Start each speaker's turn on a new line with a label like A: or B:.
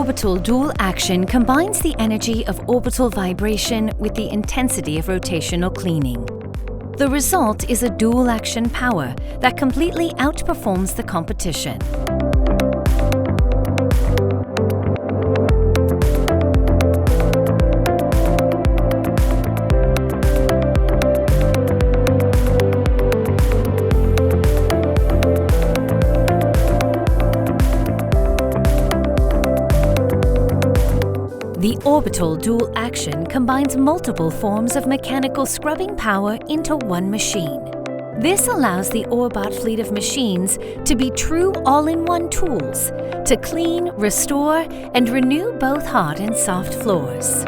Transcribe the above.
A: orbital dual action combines the energy of orbital vibration with the intensity of rotational cleaning. The result is a dual action power that completely outperforms the competition. The orbital dual action combines multiple forms of mechanical scrubbing power into one machine. This allows the ORBOT fleet of machines to be true all-in-one tools to clean, restore, and renew both hard and soft floors.